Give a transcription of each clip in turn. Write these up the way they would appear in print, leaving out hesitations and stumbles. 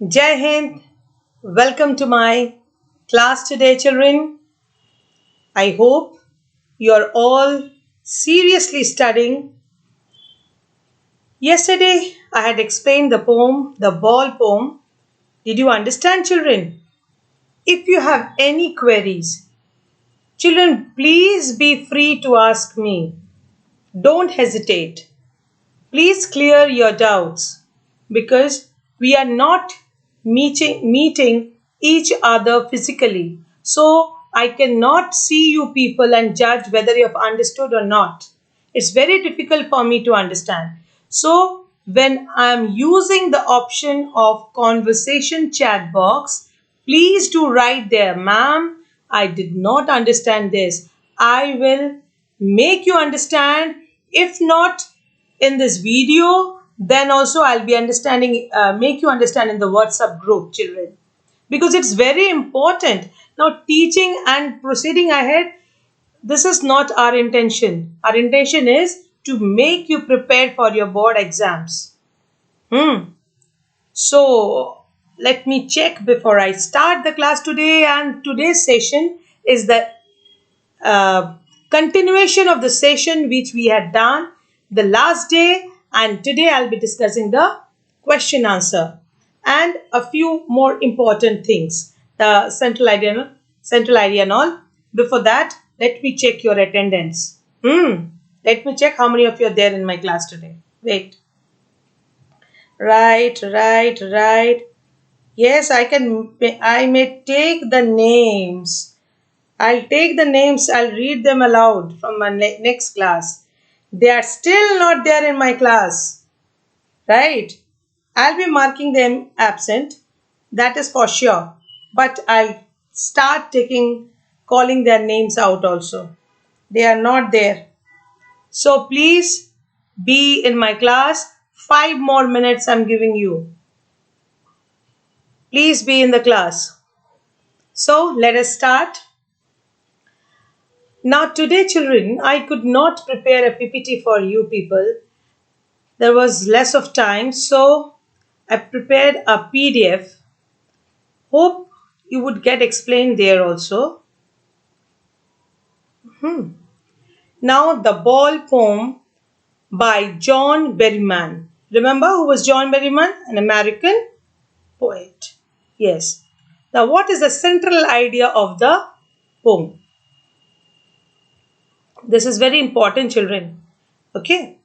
Jai Hind, welcome to my class today, children. I hope you are all seriously studying. Yesterday, I had explained the poem, the ball poem. Did you understand, children? If you have any queries, children, please be free to ask me. Don't hesitate. Please clear your doubts because we are not meeting each other physically. So I cannot see you people and judge whether you have understood or not. It's very difficult for me to understand. So when I'm using the option of conversation chat box, please do write there, ma'am, I did not understand this. I will make you understand. If not, in this video, then also I'll be understanding, make you understand in the WhatsApp group, children, because it's very important. Now, teaching and proceeding ahead, this is not our intention. Our intention is to make you prepared for your board exams. So, let me check before I start the class today. And today's session is the uh, continuation of the session which we had done the last day, and today I'll be discussing the question answer and a few more important things, the central idea and all. Before that, let me check your attendance. Let me check how many of you are there in my class today. Wait. Right. Yes, I may take the names. I'll take the names, I'll read them aloud from my next class. They are still not there in my class, right? I'll be marking them absent, that is for sure. But I'll start calling their names out also. They are not there. So please be in my class. 5 more minutes I'm giving you. Please be in the class. So let us start. Now today, children, I could not prepare a PPT for you people. There was less of time, so I prepared a PDF. Hope you would get explained there also. Now the ball poem by John Berryman. Remember who was John Berryman? An American poet. Yes. Now what is the central idea of the poem? This is very important, children. Okay.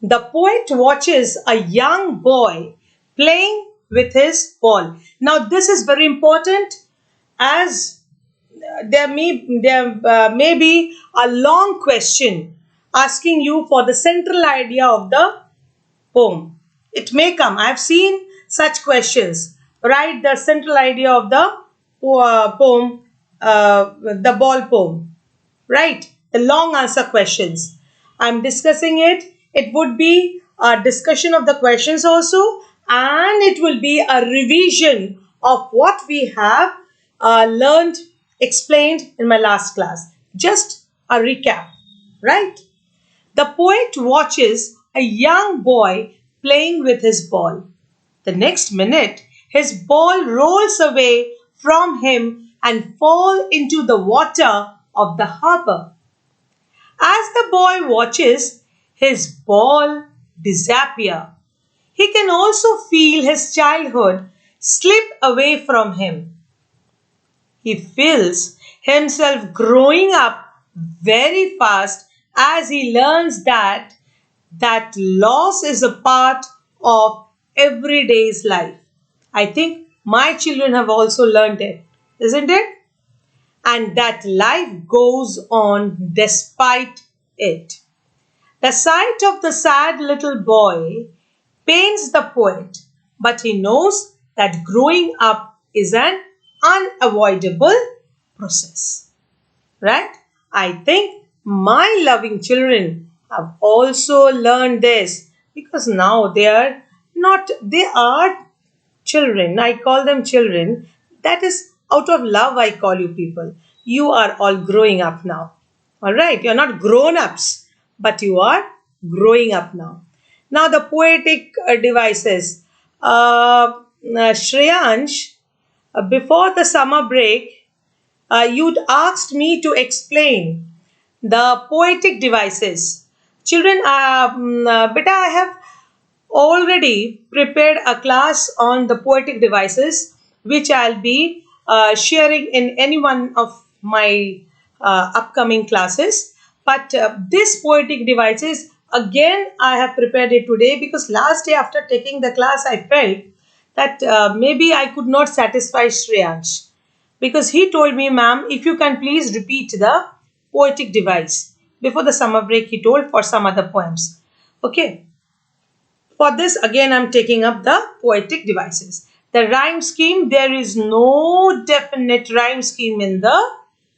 The poet watches a young boy playing with his ball. Now, this is very important as there may be a long question asking you for the central idea of the poem. It may come. I have seen such questions. Write the central idea of the poem, the ball poem. Right? The long answer questions. I'm discussing it. It would be a discussion of the questions also, and it will be a revision of what we have learned, explained in my last class. Just a recap, right? The poet watches a young boy playing with his ball. The next minute, his ball rolls away from him and falls into the water of the harbor. As the boy watches his ball disappear, he can also feel his childhood slip away from him. He feels himself growing up very fast as he learns that loss is a part of everyday's life. I think my children have also learned it, isn't it? And that life goes on despite it. The sight of the sad little boy pains the poet, but he knows that growing up is an unavoidable process. Right? I think my loving children have also learned this because now they are children. I call them children. That is out of love, I call you people. You are all growing up now. All right. You're not grown ups, but you are growing up now. Now, the poetic devices. Shreyansh, before the summer break, you'd asked me to explain the poetic devices. Children, beta, I have already prepared a class on the poetic devices, which I'll be sharing in any one of my upcoming classes. But this poetic devices, again, I have prepared it today because last day after taking the class, I felt that maybe I could not satisfy Shreyansh because he told me, ma'am, if you can please repeat the poetic device. Before the summer break, he told for some other poems. Okay, for this, again, I'm taking up the poetic devices. The rhyme scheme, there is no definite rhyme scheme in the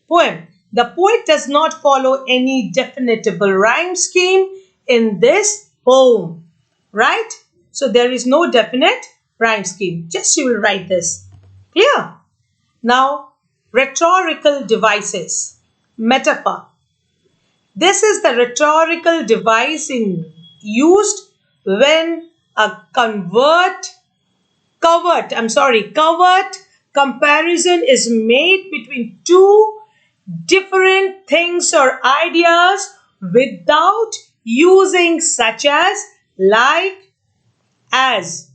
poem. The poet does not follow any definitable rhyme scheme in this poem, right? So there is no definite rhyme scheme. Just you will write this. Clear? Now, rhetorical devices. Metaphor. This is the rhetorical device used when a covert comparison is made between two different things or ideas without using such as, like, as.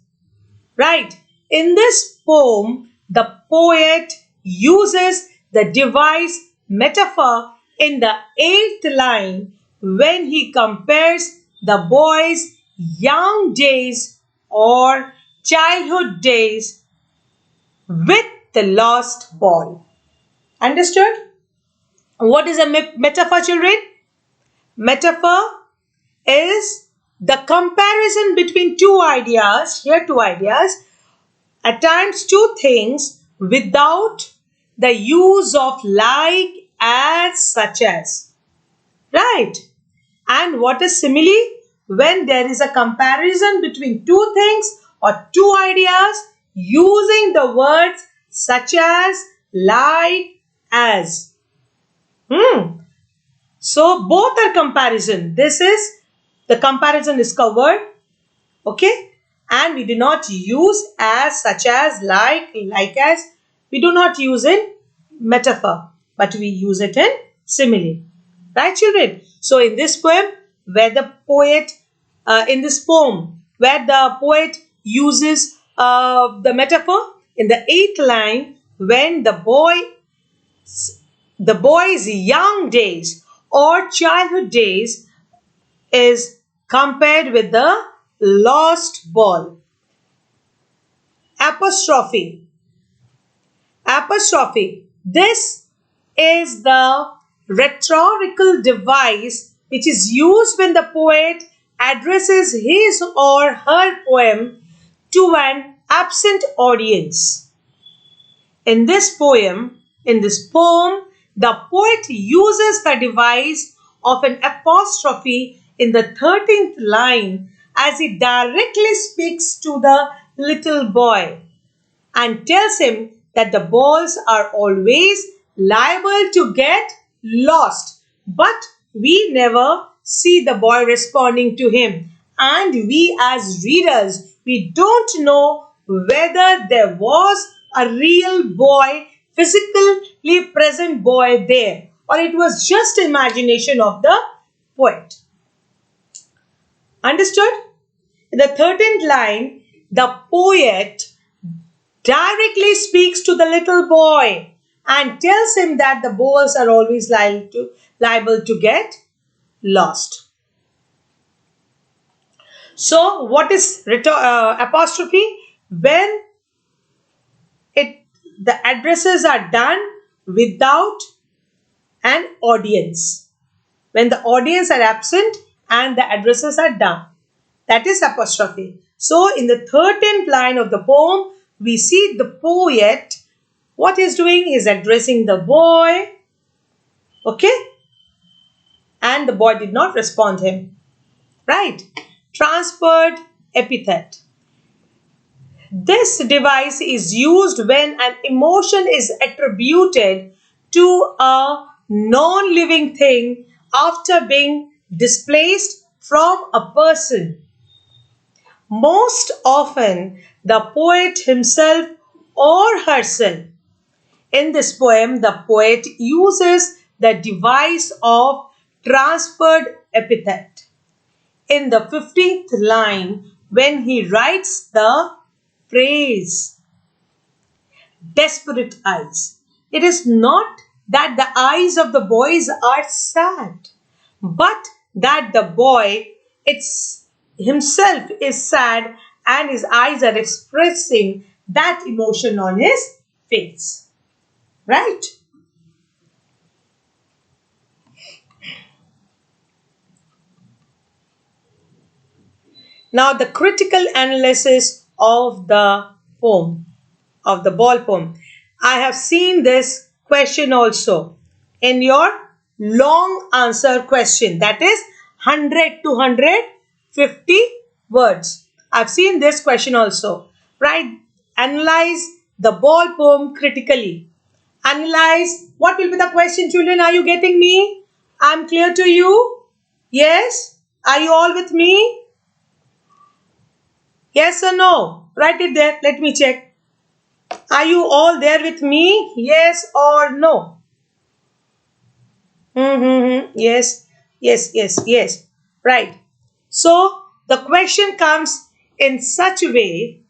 Right? In this poem, the poet uses the device metaphor in the eighth line when he compares the boy's young days or childhood days with the lost ball. Understood? What is a metaphor, children? Metaphor is the comparison between two ideas, here two ideas, at times two things without the use of like, as, such as. Right? And what is simile? When there is a comparison between two things or two ideas using the words such as, like, as. So both are comparison. The comparison is covered. Okay? And we do not use as, such as, like as. We do not use in metaphor, but we use it in simile. Right, children? So in this poem, in this poem, where the poet uses the metaphor in the eighth line, when the boy's young days or childhood days is compared with the lost ball. Apostrophe. Apostrophe. This is the rhetorical device which is used when the poet addresses his or her poem to an absent audience. In this poem, the poet uses the device of an apostrophe in the 13th line as he directly speaks to the little boy and tells him that the balls are always liable to get lost. But we never see the boy responding to him. And we as readers, we don't know whether there was a real boy, physically present boy there, or it was just imagination of the poet. Understood? In the 13th line, the poet directly speaks to the little boy and tells him that the balls are always liable to get lost. So, what is apostrophe? When the addresses are done without an audience. When the audience are absent and the addresses are done. That is apostrophe. So, in the 13th line of the poem, we see the poet, what he's doing is addressing the boy, okay? And the boy did not respond to him, right? Transferred epithet. This device is used when an emotion is attributed to a non-living thing after being displaced from a person. Most often, the poet himself or herself. In this poem, the poet uses the device of transferred epithet. In the 15th line, when he writes the phrase, desperate eyes, it is not that the eyes of the boys are sad, but that the boy it's himself is sad and his eyes are expressing that emotion on his face. Right? Now, the critical analysis of the poem, of the ball poem. I have seen this question also in your long answer question, that is 100 to 150 words. I've seen this question also. Right? Analyze the ball poem critically. Analyze. What will be the question, children? Are you getting me? I'm clear to you? Yes? Are you all with me? Yes or no? Write it there. Let me check. Are you all there with me? Yes or no? Yes, yes, yes, yes. Right. So the question comes in such a way,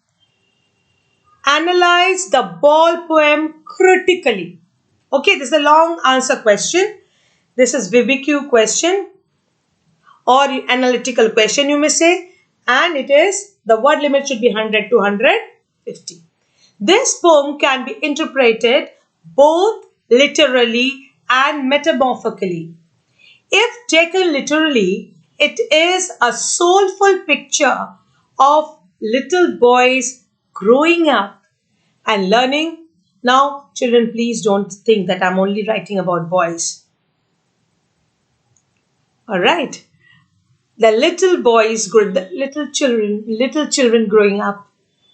analyze the ball poem critically. Okay, this is a long answer question. This is BBQ question or analytical question, you may say, and it is the word limit should be 100 to 150. This poem can be interpreted both literally and metamorphically. If taken literally, it is a soulful picture of little boys growing up and learning. Now, children, please don't think that I'm only writing about boys. All right. The little boys, the little children growing up.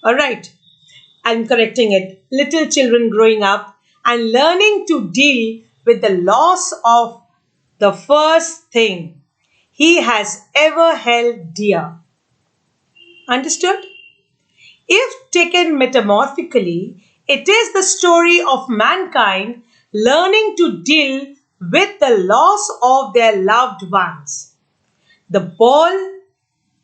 All right. I'm correcting it. Little children growing up and learning to deal with the loss of the first thing he has ever held dear. Understood? If taken metamorphically, it is the story of mankind learning to deal with the loss of their loved ones. The ball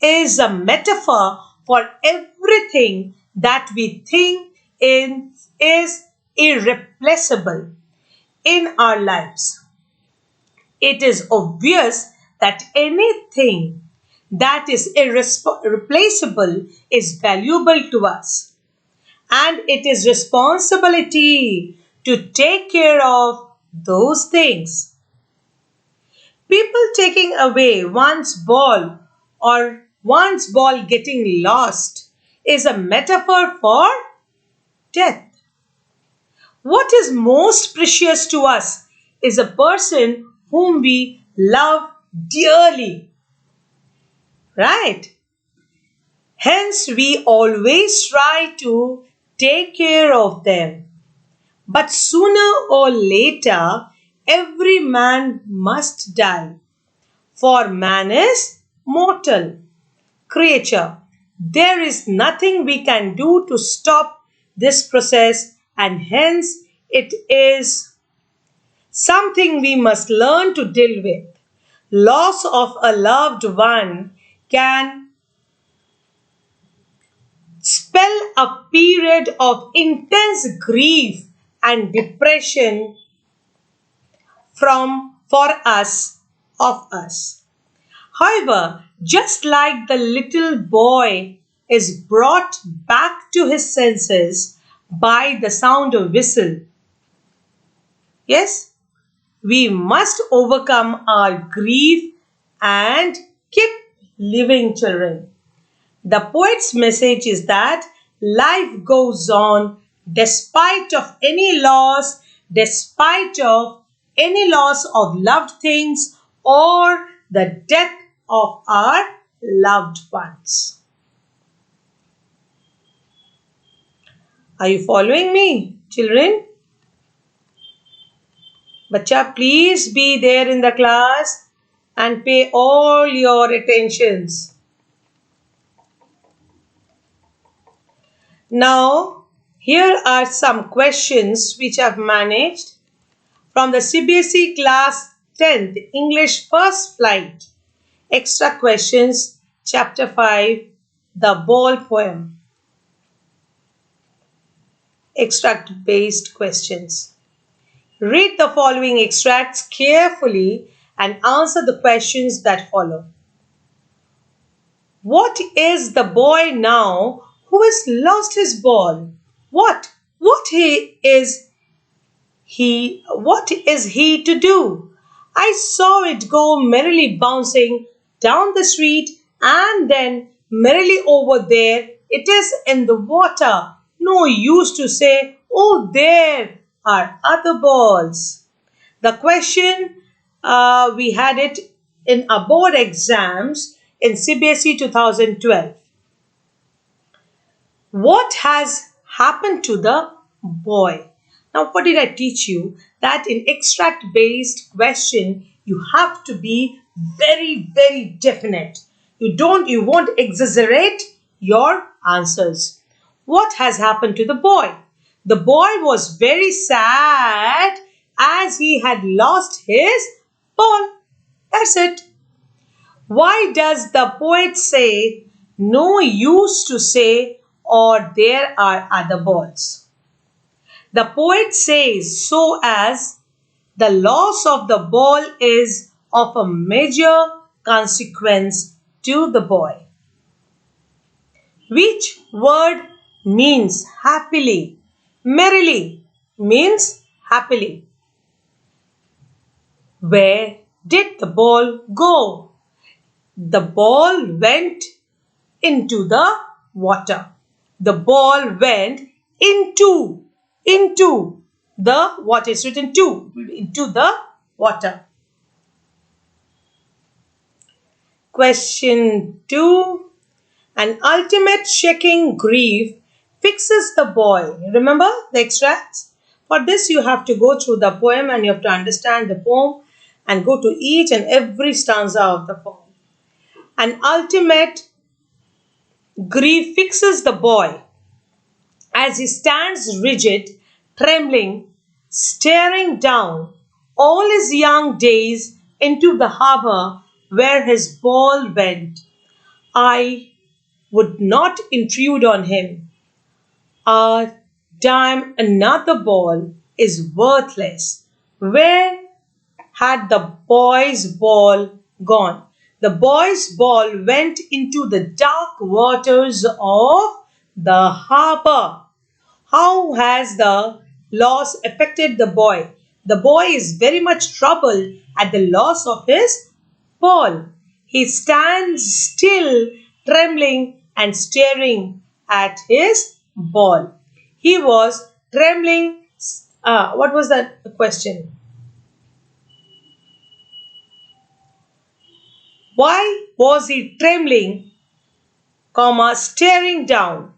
is a metaphor for everything that we think is irreplaceable in our lives. It is obvious that anything that is irreplaceable is valuable to us, and it is responsibility to take care of those things. People taking away one's ball or one's ball getting lost is a metaphor for death. What is most precious to us is a person whom we love dearly, right? Hence, we always try to take care of them. But sooner or later, every man must die, for man is mortal creature. There is nothing we can do to stop this process, and hence it is something we must learn to deal with. Loss of a loved one can spell a period of intense grief and depression from for us of us. However, just like the little boy is brought back to his senses by the sound of whistle, yes, we must overcome our grief and keep living, children. The poet's message is that life goes on despite of any loss, despite of any loss of loved things or the death of our loved ones. Are you following me, children? Bacha, please be there in the class and pay all your attentions. Now, here are some questions which I've managed from the CBSE class 10th English first flight. Extra questions, chapter 5, the ball poem. Extract based questions. Read the following extracts carefully and answer the questions that follow. What is the boy now who has lost his ball? What? What is he to do? I saw it go merrily bouncing down the street and then merrily over there. It is in the water. No use to say, oh, there are other balls. The question we had it in our board exams in CBSE 2012. What has happened to the boy? Now, what did I teach you? That in extract based question, you have to be very, very definite. You won't exaggerate your answers. What has happened to the boy? The boy was very sad as he had lost his ball. That's it. Why does the poet say, no use to say, or there are other balls? The poet says so as the loss of the ball is of a major consequence to the boy. Which word means happily? Merrily means happily. Where did the ball go? The ball went into the water. The ball went into the, what is written to, into the water. Question 2. An ultimate shaking grief fixes the boy. Remember the extracts? For this you have to go through the poem and you have to understand the poem and go to each and every stanza of the poem. An ultimate grief fixes the boy as he stands rigid, trembling, staring down all his young days into the harbour where his ball went. I would not intrude on him. Ah, damn, another ball is worthless. Where had the boy's ball gone? The boy's ball went into the dark waters of the harbour. How has the loss affected the boy? The boy is very much troubled at the loss of his ball. He stands still, trembling and staring at his ball. He was trembling. What was that question? Why was he trembling, staring down?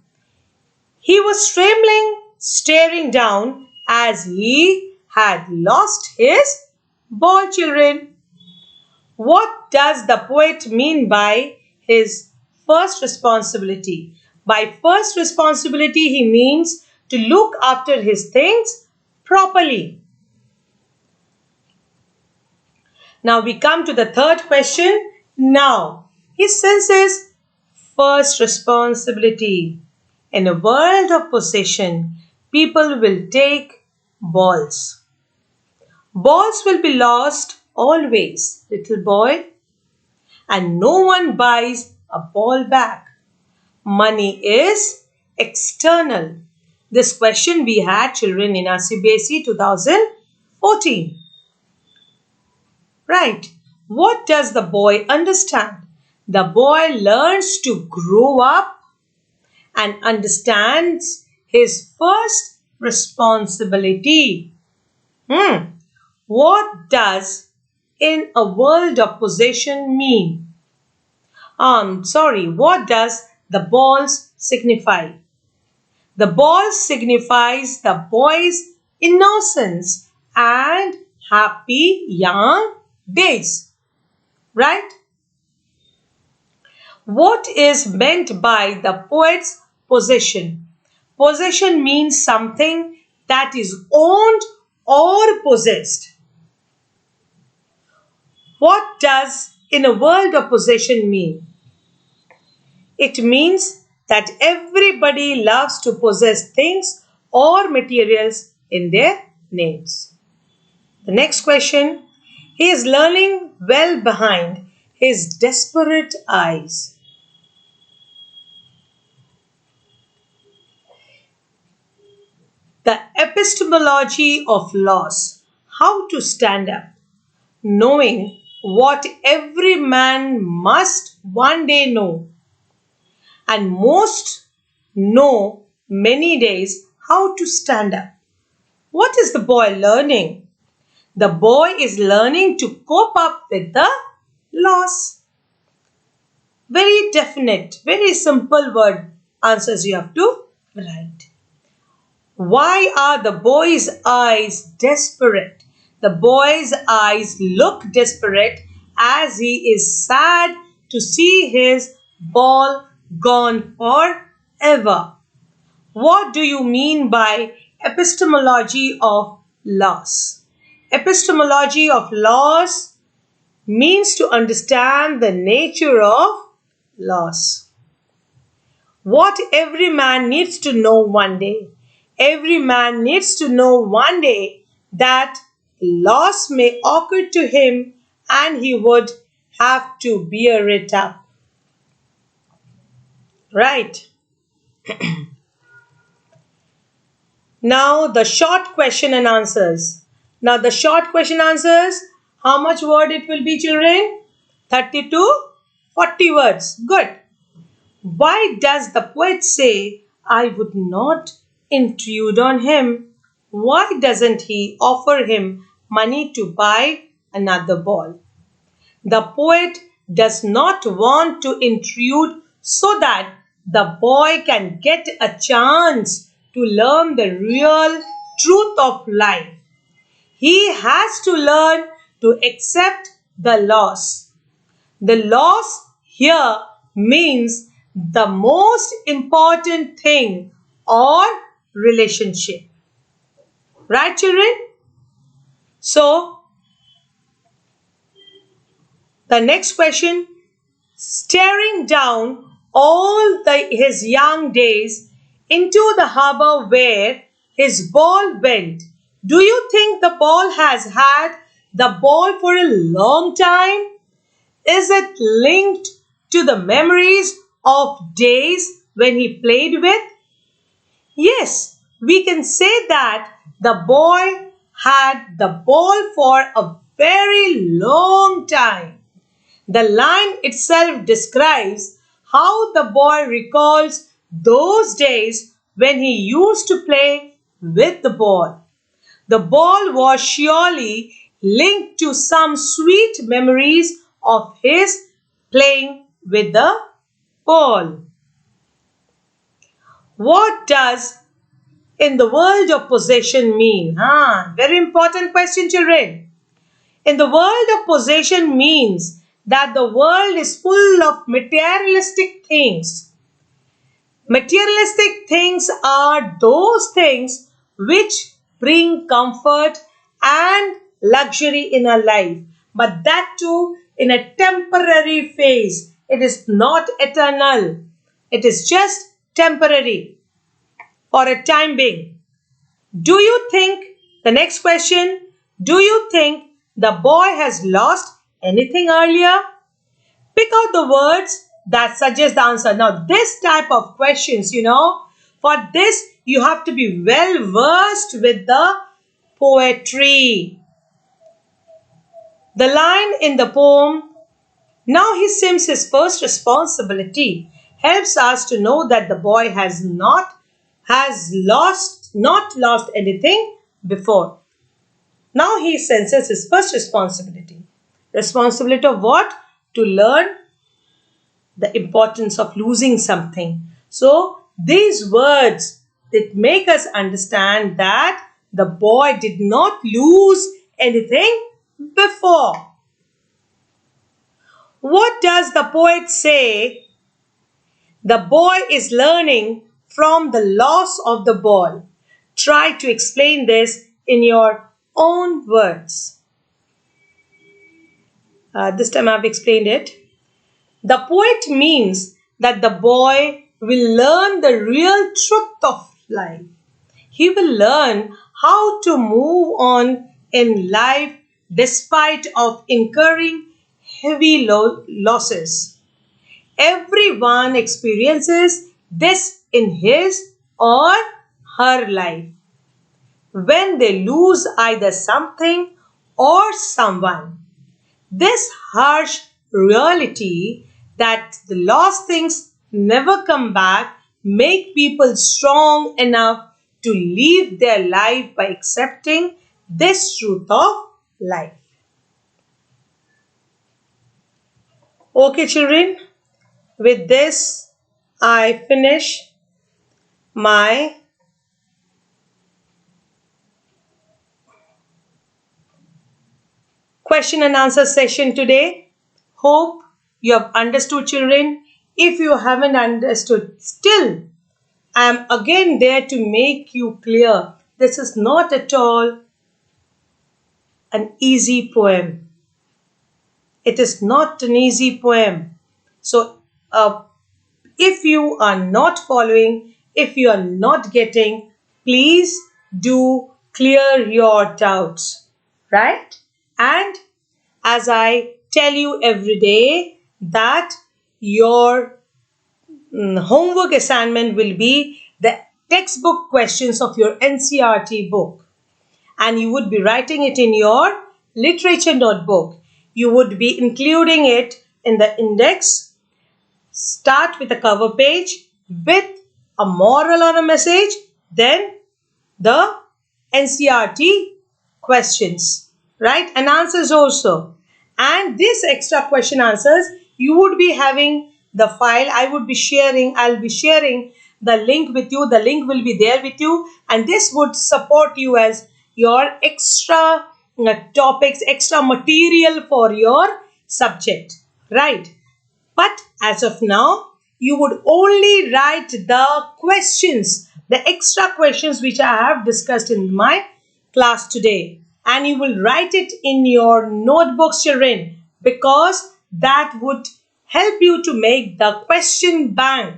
He was trembling, staring down as he had lost his ball, children. What does the poet mean by his first responsibility? By first responsibility, he means to look after his things properly. Now we come to the third question. Now, he senses first responsibility. In a world of possession, people will take balls. Balls will be lost always, little boy, and no one buys a ball back. Money is external. This question we had, children, in our CBSE 2014. Right. What does the boy understand? The boy learns to grow up and understands his first responsibility. What does in a world of possession mean? What does the balls signify? The ball signifies the boy's innocence and happy young days. Right? What is meant by the poet's possession? Possession means something that is owned or possessed. What does in a world of possession mean? It means that everybody loves to possess things or materials in their names. The next question, he is learning well behind his desperate eyes. The epistemology of loss, how to stand up, knowing what every man must one day know, and most know many days how to stand up. What is the boy learning? The boy is learning to cope up with the loss. Very definite, very simple word answers you have to write. Why are the boy's eyes desperate? The boy's eyes look desperate as he is sad to see his ball gone forever. What do you mean by epistemology of loss? Epistemology of loss means to understand the nature of loss. What every man needs to know one day. Every man needs to know one day that loss may occur to him and he would have to bear it up. Right. Now the short question and answers. Now the short question answers, how much word it will be, children? 30 to 40 words. Good. Why does the poet say, I would not intrude on him? Why doesn't he offer him money to buy another ball? The poet does not want to intrude so that the boy can get a chance to learn the real truth of life. He has to learn to accept the loss. The loss here means the most important thing or relationship. Right, children? So, the next question, staring down his young days into the harbor where his ball went, do you think the ball has had the ball for a long time? Is it linked to the memories of days when he played with? Yes, we can say that the boy had the ball for a very long time. The line itself describes how the boy recalls those days when he used to play with the ball. The ball was surely linked to some sweet memories of his playing with the ball. What does in the world of possession mean? Very important question, children. In the world of possession means that the world is full of materialistic things. Materialistic things are those things which bring comfort and luxury in our life, but that too in a temporary phase. It is not eternal. It is just temporary for a time being. Do you think, the next question, do you think the boy has lost anything earlier? Pick out the words that suggest the answer. Now, this type of questions, for this you have to be well versed with the poetry. The line in the poem, now he sims his first responsibility, helps us to know that the boy not lost anything before. Now he senses his first responsibility. Responsibility of what? To learn the importance of losing something. So these words that make us understand that the boy did not lose anything before. What does the poet say? The boy is learning from the loss of the ball. Try to explain this in your own words. This time I've explained it. The poet means that the boy will learn the real truth of life. He will learn how to move on in life despite of incurring heavy losses. Everyone experiences this in his or her life when they lose either something or someone. This harsh reality that the lost things never come back make people strong enough to live their life by accepting this truth of life. Okay, children, with this I finish my question and answer session today. Hope you have understood, children. If you haven't understood, still I am again there to make you clear. This is not at all an easy poem. It is not an easy poem. So, if you are not following, if you are not getting, please do clear your doubts, right? And as I tell you every day that your homework assignment will be the textbook questions of your NCRT book, and you would be writing it in your literature notebook. You would be including it in the index. Start with a cover page with a moral or a message, then the NCRT questions, right? And answers also. And this extra question answers, you would be having the file. I'll be sharing the link with you. The link will be there with you, and this would support you as your extra topics, extra material for your subject, right? But as of now, you would only write the questions, the extra questions which I have discussed in my class today. And you will write it in your notebooks, children, because that would help you to make the question bank.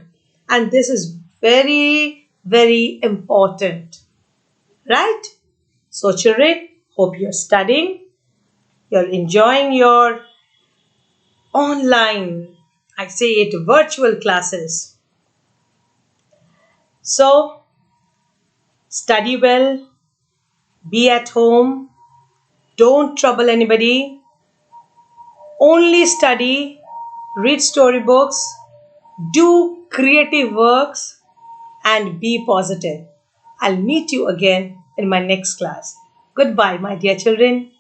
And this is very, very important, right? So, children, hope you're studying, you're enjoying your online, I say it, virtual classes. So, study well, be at home, don't trouble anybody, only study, read storybooks, do creative works, and be positive. I'll meet you again in my next class. Goodbye, my dear children.